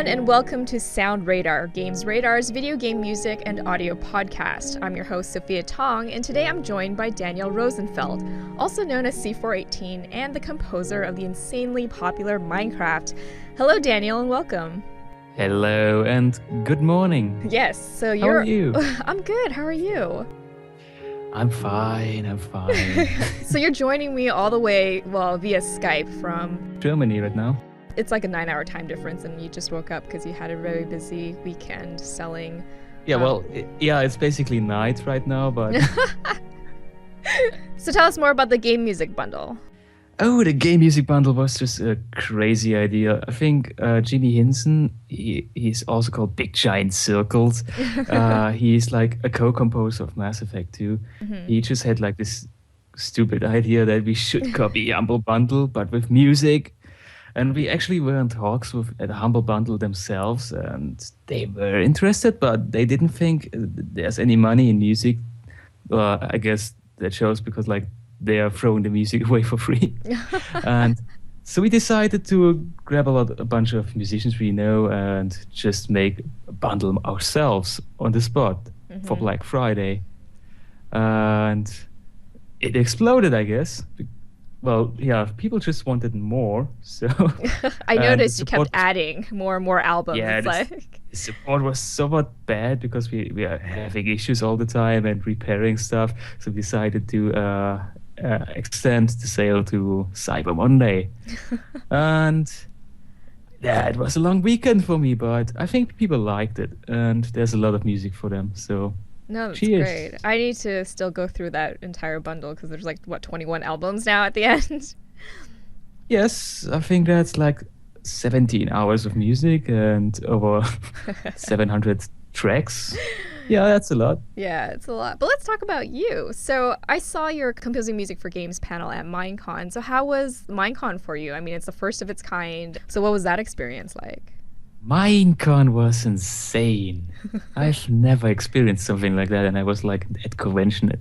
everyone, and welcome to SoundRadar, Gamesradar's video game music and audio podcast. I'm your host, Sophia Tong, and today I'm joined by Daniel Rosenfeld, also known as C418, and the composer of the insanely popular Minecraft. Hello, Daniel, and welcome. Hello, and good morning. Yes, so How are you? I'm good. How are you? I'm fine. So you're joining me all the way, via Skype from Germany right now. It's like a 9-hour time difference, and you just woke up because you had a very busy weekend selling. Yeah, it's basically night right now, but... So tell us more about the game music bundle. Oh, the game music bundle was just a crazy idea. I think Jimmy Hinson, he's also called Big Giant Circles. He's like a co-composer of Mass Effect 2. Mm-hmm. He just had like this stupid idea that we should copy Humble Bundle, but with music. And we actually were in talks with the Humble Bundle themselves, and they were interested, but they didn't think there's any money in music. I guess that shows because like they are throwing the music away for free. And so we decided to grab a bunch of musicians we know and just make a bundle ourselves on the spot for Black Friday. And it exploded, I guess. Well, yeah, people just wanted more, so... I noticed you kept adding more and more albums. Yeah, the support was somewhat bad because we are having issues all the time and repairing stuff, so we decided to extend the sale to Cyber Monday. And yeah, it was a long weekend for me, but I think people liked it, and there's a lot of music for them, so... No, that's Cheers. Great. I need to still go through that entire bundle because there's 21 albums now at the end? Yes, I think that's like 17 hours of music and over 700 tracks. Yeah, that's a lot. Yeah, it's a lot. But let's talk about you. So I saw your composing music for games panel at Minecon. So how was Minecon for you? I mean, it's the first of its kind. So what was that experience like? Minecon was insane. I've never experienced something like that, and I was like at convention.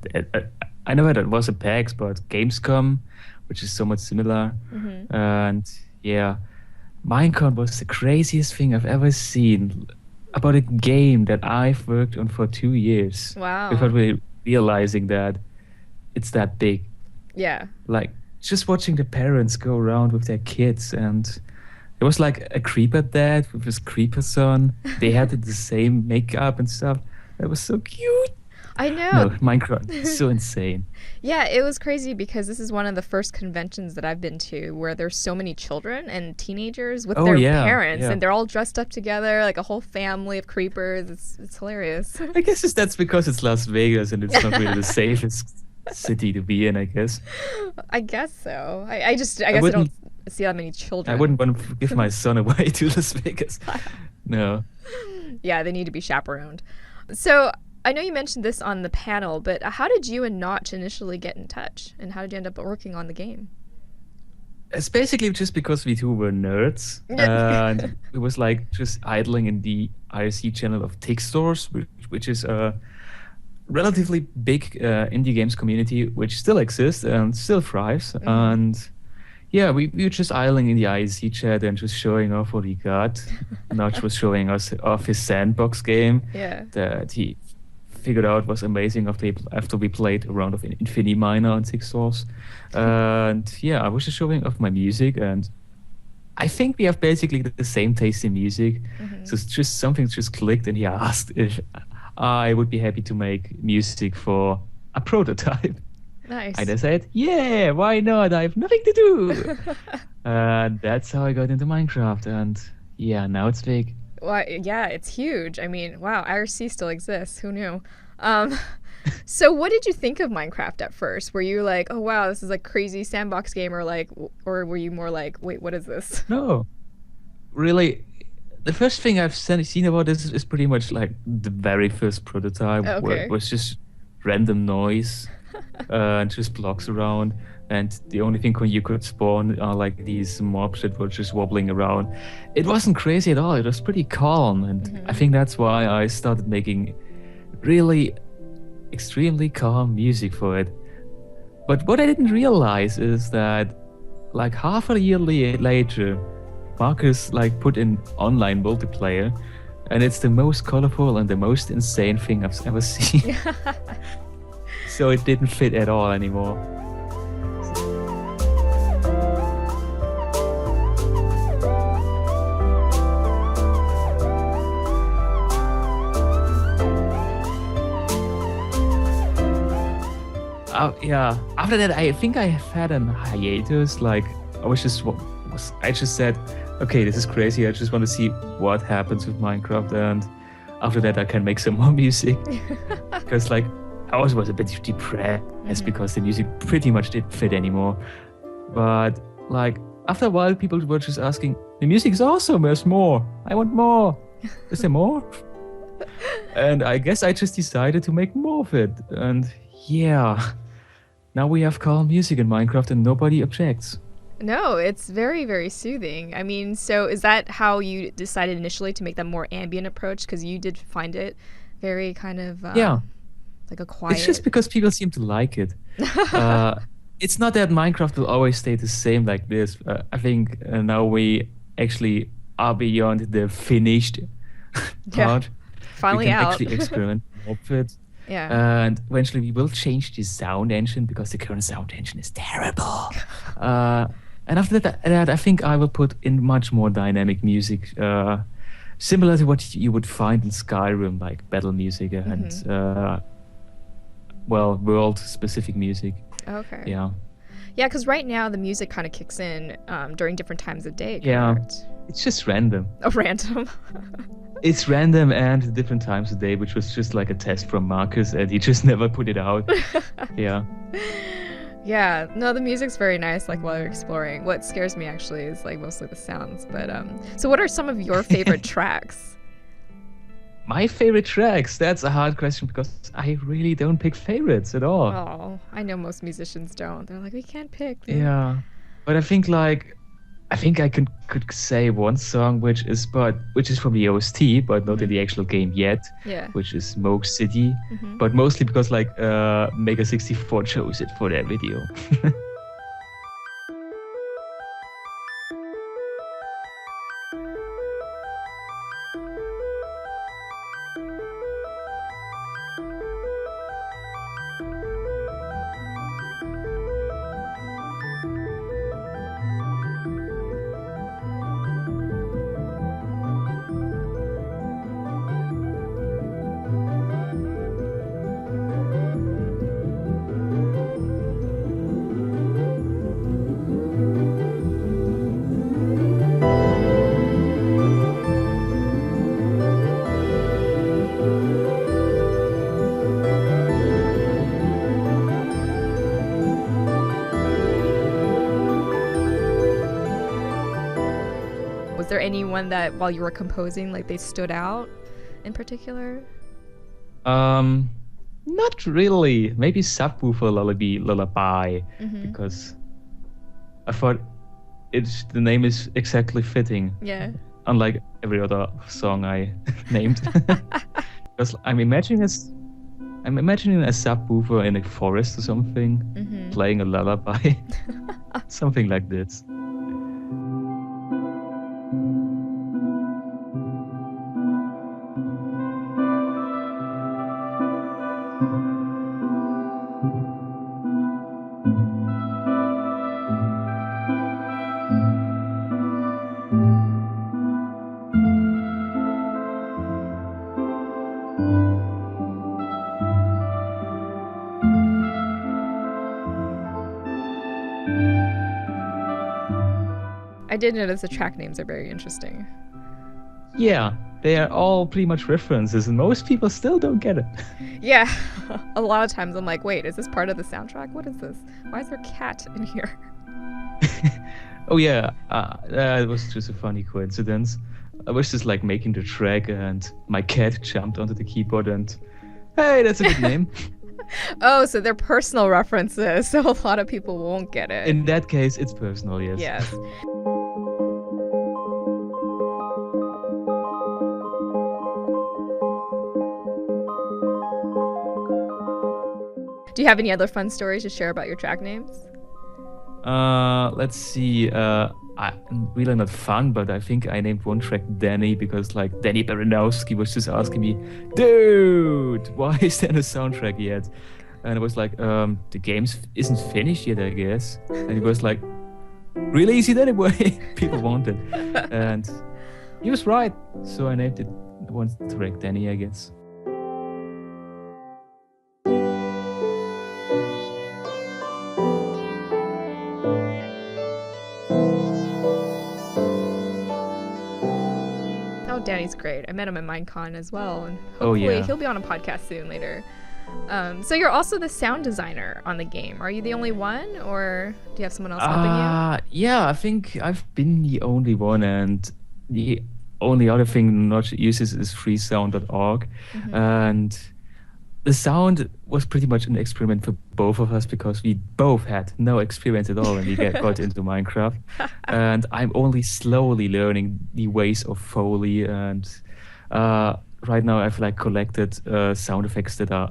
I know that it was a PAX, but Gamescom, which is somewhat similar. Mm-hmm. And yeah, Minecon was the craziest thing I've ever seen about a game that I've worked on for 2 years. Wow. Without really realizing that it's that big. Yeah. Like just watching the parents go around with their kids, and it was like a creeper dad with his creeper son. They had the same makeup and stuff. It was so cute. I know. No, Minecraft is so insane. Yeah, it was crazy because this is one of the first conventions that I've been to where there's so many children and teenagers with their parents, and they're all dressed up together, like a whole family of creepers. It's hilarious. I guess that's because it's Las Vegas and it's not really the safest city to be in, I guess. I guess so. I guess I don't see that many children. I wouldn't want to give my son away to Las Vegas. No. Yeah, they need to be chaperoned. So I know you mentioned this on the panel, but how did you and Notch initially get in touch? And how did you end up working on the game? It's basically just because we two were nerds. And it was like just idling in the IRC channel of Tick Stores, which is a relatively big indie games community, which still exists and still thrives. Mm-hmm. And yeah, we were just idling in the IRC chat and just showing off what he got. Notch was showing us off his sandbox game that he figured out was amazing after we played a round of Infinity Miner on Tick Stores. And yeah, I was just showing off my music, and I think we have basically the same taste in music. Mm-hmm. So it's just something just clicked, and he asked if I would be happy to make music for a prototype. Nice. And I said, yeah, why not? I have nothing to do. And that's how I got into Minecraft. And yeah, now it's big. Well, yeah, it's huge. I mean, wow, IRC still exists. Who knew? So what did you think of Minecraft at first? Were you like, oh, wow, this is a crazy sandbox game, or were you more like, wait, what is this? No, really. The first thing I've seen about this is pretty much like the very first prototype, where it was just random noise and just blocks around. And the only thing you could spawn are like these mobs that were just wobbling around. It wasn't crazy at all. It was pretty calm. And I think that's why I started making really extremely calm music for it. But what I didn't realize is that like half a year later, Marcus like put in online multiplayer, and it's the most colorful and the most insane thing I've ever seen. So it didn't fit at all anymore. Yeah. After that, I think I have had a hiatus. Like I just said, okay, this is crazy. I just want to see what happens with Minecraft, and after that, I can make some more music. Because like I also was a bit depressed because the music pretty much didn't fit anymore. But like after a while, people were just asking, "The music is awesome. There's more. I want more. Is there more?" And I guess I just decided to make more of it. And yeah. Now we have calm music in Minecraft and nobody objects. No, it's very, very soothing. I mean, so is that how you decided initially to make that more ambient approach? Because you did find it very kind of like a quiet... It's just because people seem to like it. It's not that Minecraft will always stay the same like this. I think now we actually are beyond the finished part. Finally we can out. actually experiment more with it. Yeah. And eventually we will change the sound engine because the current sound engine is terrible. And after that, I think I will put in much more dynamic music, similar to what you would find in Skyrim, like battle music and, world-specific music. Okay. Yeah. Yeah, because right now the music kind of kicks in during different times of day, correct? Yeah. It's just random. Oh, random. It's random and different times of day, which was just like a test from Marcus, and he just never put it out. Yeah. Yeah. No, the music's very nice, like while you're exploring. What scares me actually is like mostly the sounds. But so what are some of your favorite tracks? My favorite tracks? That's a hard question because I really don't pick favorites at all. Oh, I know most musicians don't. They're like, we can't pick. Yeah. But I think I could say one song which is from the OST, but not in the actual game yet. Yeah. Which is Moog City, but mostly because like Mega 64 chose it for their video. Was there anyone that while you were composing, like they stood out in particular? Not really. Maybe Subwoofer Lullaby, because I thought the name is exactly fitting. Yeah. Unlike every other song I named. Because I'm imagining a subwoofer in a forest or something, playing a lullaby. Something like this. I did notice the track names are very interesting. Yeah, they are all pretty much references, and most people still don't get it. Yeah, a lot of times I'm like, wait, is this part of the soundtrack? What is this? Why is there a cat in here? Oh yeah, it was just a funny coincidence. I was just like making the track, and my cat jumped onto the keyboard, and hey, that's a good name. Oh, so they're personal references, so a lot of people won't get it. In that case, it's personal, yes. Yes. Do you have any other fun stories to share about your track names? Let's see. really not fun, but I think I named one track Danny because like Danny Baronowski was just asking me, dude, why is there no soundtrack yet? And I was like, the game isn't finished yet, I guess. And he was like, release it anyway. People want it. And he was right. So I named it one track Danny, I guess. Danny's great. I met him at Minecon as well, and hopefully he'll be on a podcast soon later. So you're also the sound designer on the game. Are you the only one, or do you have someone else helping you? Yeah, I think I've been the only one, and the only other thing Notch uses is freesound.org. And the sound was pretty much an experiment for both of us because we both had no experience at all when we got into Minecraft. And I'm only slowly learning the ways of Foley. And right now I've like collected sound effects that are,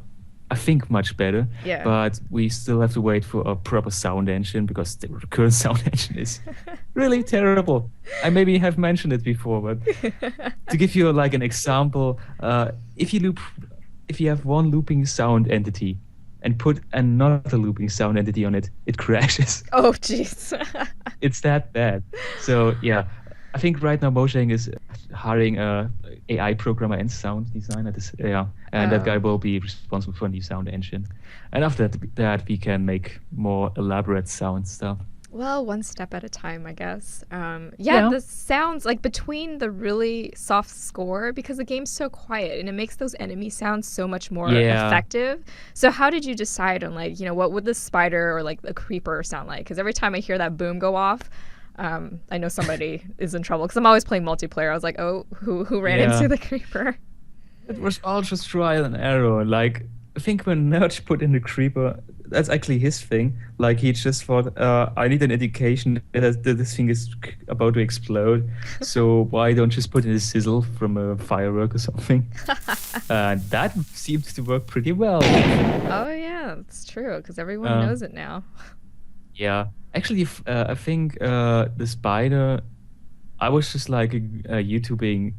I think, much better. Yeah. But we still have to wait for a proper sound engine because the current sound engine is really terrible. I maybe have mentioned it before, but to give you like an example, if you have one looping sound entity and put another looping sound entity on it, it crashes. Oh, jeez. It's that bad. So, yeah, I think right now Mojang is hiring a AI programmer and sound designer. And that guy will be responsible for the sound engine. And after that, we can make more elaborate sound stuff. Well, one step at a time, I guess. The sounds, like between the really soft score, because the game's so quiet and it makes those enemy sounds so much more effective. So how did you decide on, like, what would the spider or like the creeper sound like? Because every time I hear that boom go off, I know somebody is in trouble because I'm always playing multiplayer. I was like, oh, who ran into the creeper? It was all just trial and error. Like, I think when Nurch put in the creeper, that's actually his thing. Like, he just thought, I need an indication that this thing is about to explode. So why don't just put in a sizzle from a firework or something? And that seems to work pretty well. Oh, yeah, that's true, because everyone knows it now. Yeah. Actually, I think the spider, I was just like YouTubing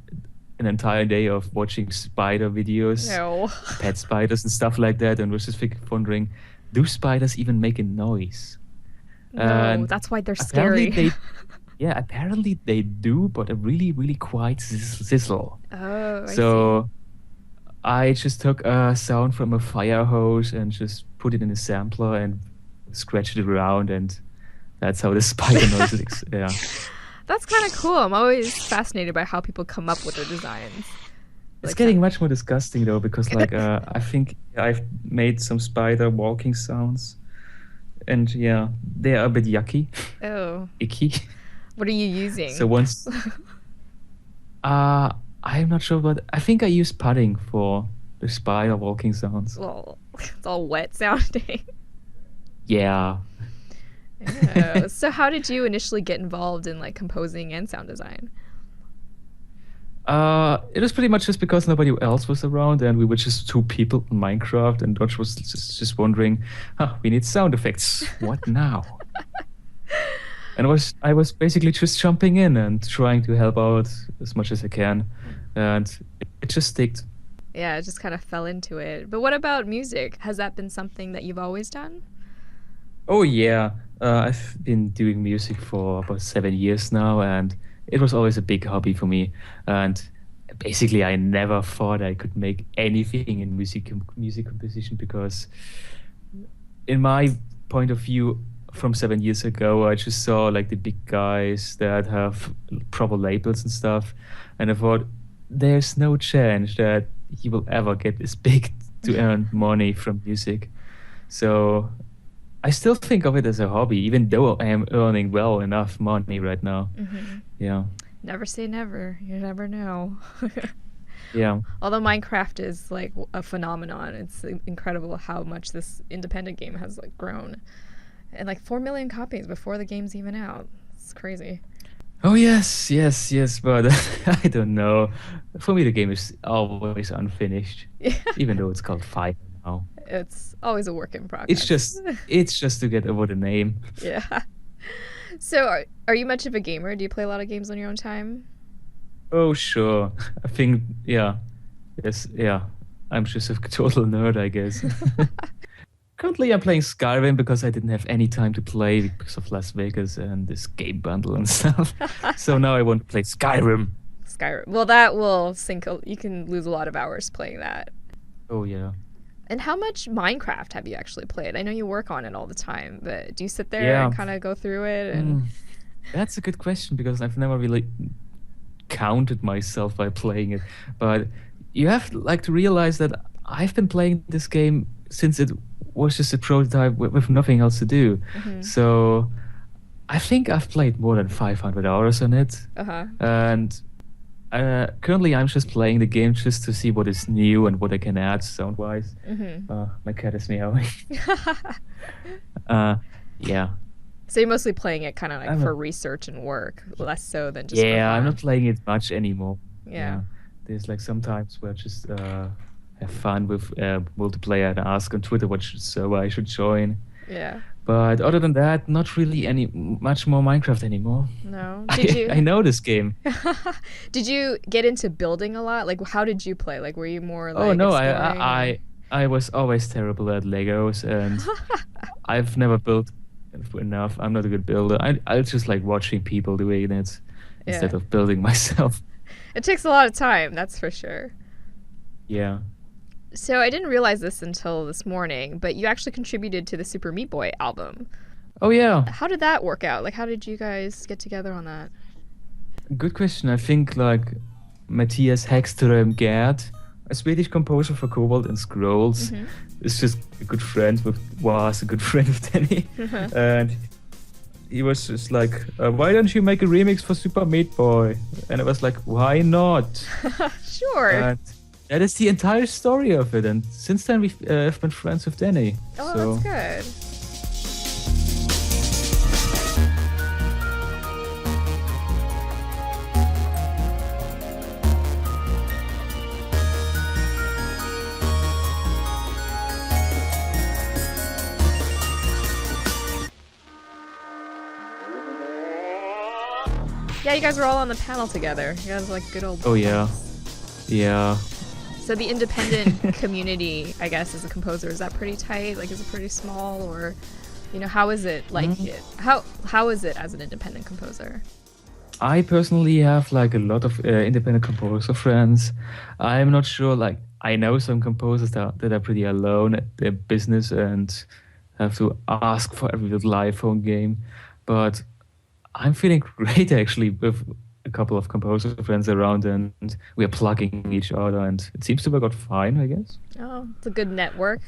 an entire day of watching spider videos, pet spiders and stuff like that, and was just wondering, do spiders even make a noise? No, that's why they're scary. Apparently they do, but a really, really quiet sizzle. Oh, I see. I just took a sound from a fire hose and just put it in a sampler and scratched it around, and that's how the spider noises. Yeah. That's kind of cool. I'm always fascinated by how people come up with their designs. It's getting much more disgusting though, because like I think I've made some spider walking sounds, and they are a bit yucky. Oh. Icky. What are you using? So once, I'm not sure, but I think I use pudding for the spider walking sounds. Well, it's all wet sounding. Yeah. So how did you initially get involved in like composing and sound design? It was pretty much just because nobody else was around and we were just two people in Minecraft, and Dodge was just wondering, we need sound effects. What now? And I was basically just jumping in and trying to help out as much as I can, and it just sticked. Yeah, it just kind of fell into it. But what about music? Has that been something that you've always done? Oh yeah, I've been doing music for about 7 years now, and it was always a big hobby for me. And basically, I never thought I could make anything in music composition, because in my point of view, from 7 years ago, I just saw like the big guys that have proper labels and stuff, and I thought there's no chance that he will ever get this big to earn money from music. So I still think of it as a hobby, even though I am earning well enough money right now. Mm-hmm. Yeah. Never say never. You never know. Yeah. Although Minecraft is like a phenomenon, it's incredible how much this independent game has like grown, and like 4 million copies before the game's even out. It's crazy. Oh yes, but I don't know. For me, the game is always unfinished, even though it's called Fire now. It's always a work in progress. It's just to get over the name. Yeah. So, are you much of a gamer? Do you play a lot of games on your own time? Oh, sure. I think, yeah. Yes, yeah. I'm just a total nerd, I guess. Currently, I'm playing Skyrim because I didn't have any time to play because of Las Vegas and this game bundle and stuff. So now I want to play Skyrim. Skyrim. Well, that will sink. You can lose a lot of hours playing that. Oh, yeah. And how much Minecraft have you actually played? I know you work on it all the time, but do you sit there and kind of go through it? And That's a good question because I've never really counted myself by playing it. But you have to realize that I've been playing this game since it was just a prototype with nothing else to do. So I think I've played more than 500 hours on it. And currently I'm just playing the game just to see what is new and what I can add sound-wise. My cat is meowing. Yeah. So you're mostly playing it kind of like for research and work, less so than just for fun. I'm not playing it much anymore. Yeah. There's like some times where I just have fun with multiplayer and ask on Twitter what server I should join. Yeah. But other than that, not really much more Minecraft anymore. No. Did you? I know this game. Did you get into building a lot? Like, how did you play? Like, were you more like? Oh no, exploring? I was always terrible at Legos, and I've never built enough. I'm not a good builder. I just like watching people doing it instead of building myself. It takes a lot of time, that's for sure. Yeah. So I didn't realize this until this morning, but you actually contributed to the Super Meat Boy album. Oh yeah. How did that work out? Like, how did you guys get together on that? Good question. I think like Mattias Häggström Gerdt, a Swedish composer for Cobalt and Scrolls, is just a good friend with Danny, and he was just like, why don't you make a remix for Super Meat Boy? And I was like, why not? Sure. And that is the entire story of it. And since then, we've been friends with Danny. Oh, that's good. Yeah, you guys were all on the panel together. You guys are like good old friends. Yeah. So the independent community, I guess, as a composer, is that pretty tight? Like, is it pretty small, or, how is it like? How is it as an independent composer? I personally have like a lot of independent composer friends. I'm not sure. Like, I know some composers that are pretty alone at their business and have to ask for every little iPhone game, but I'm feeling great actually with a couple of composer friends around, and we are plugging each other, and it seems to work out fine, I guess. Oh, it's a good network.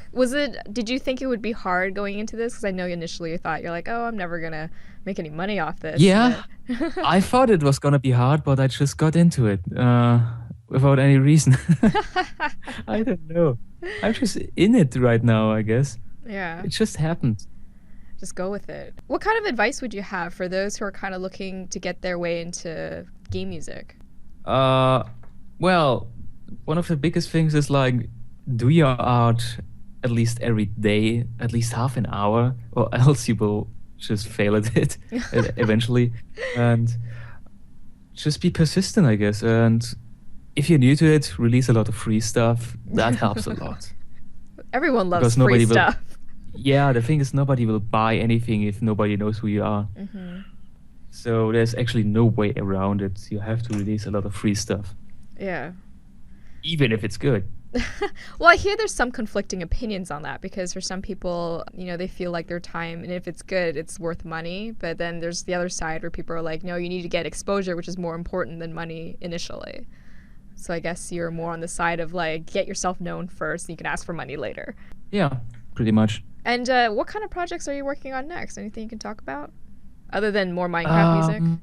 Did you think it would be hard going into this? Because I know initially you thought, you're like, oh, I'm never going to make any money off this. Yeah, I thought it was going to be hard, but I just got into it without any reason. I don't know. I'm just in it right now, I guess. Yeah. It just happened. Just go with it. What kind of advice would you have for those who are kind of looking to get their way into game music? Well, one of the biggest things is like, do your art at least every day, at least half an hour, or else you will just fail at it eventually. And just be persistent, I guess. And if you're new to it, release a lot of free stuff. That helps a lot. Everyone loves free stuff. Yeah, the thing is, nobody will buy anything if nobody knows who you are. So there's actually no way around it. You have to release a lot of free stuff. Yeah. Even if it's good. Well, I hear there's some conflicting opinions on that, because for some people, they feel like their time, and if it's good, it's worth money. But then there's the other side where people are like, no, you need to get exposure, which is more important than money initially. So I guess you're more on the side of like, get yourself known first, and you can ask for money later. Yeah, pretty much. And what kind of projects are you working on next? Anything you can talk about? Other than more Minecraft music?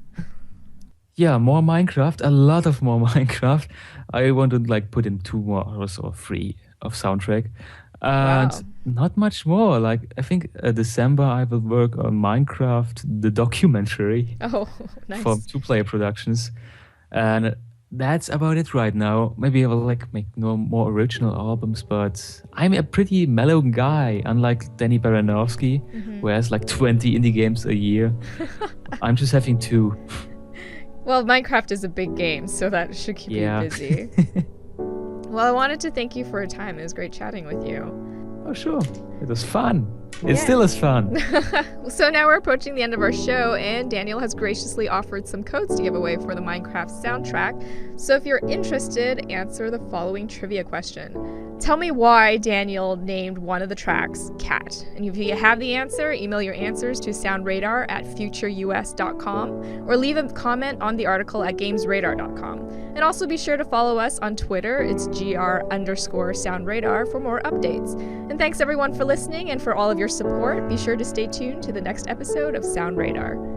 Yeah, more Minecraft. A lot of more Minecraft. I want to like put in 2 more hours or 3 of soundtrack. And not much more. Like, I think December I will work on Minecraft, the documentary. Oh, nice. From 2-player productions. And that's about it right now. Maybe I will like make no more original albums, but I'm a pretty mellow guy, unlike Danny Baronowski, who has like 20 indie games a year. I'm just having 2. Well, Minecraft is a big game, so that should keep you busy. Well, I wanted to thank you for your time. It was great chatting with you. Oh, sure. It was fun. It still is fun. So now we're approaching the end of our show, and Daniel has graciously offered some codes to give away for the Minecraft soundtrack. So if you're interested, answer the following trivia question. Tell me why Daniel named one of the tracks Cat. And if you have the answer, email your answers to soundradar@futureus.com or leave a comment on the article at gamesradar.com. And also be sure to follow us on Twitter. It's gr_soundradar for more updates. And thanks everyone for listening and for all of your support. Be sure to stay tuned to the next episode of SoundRadar.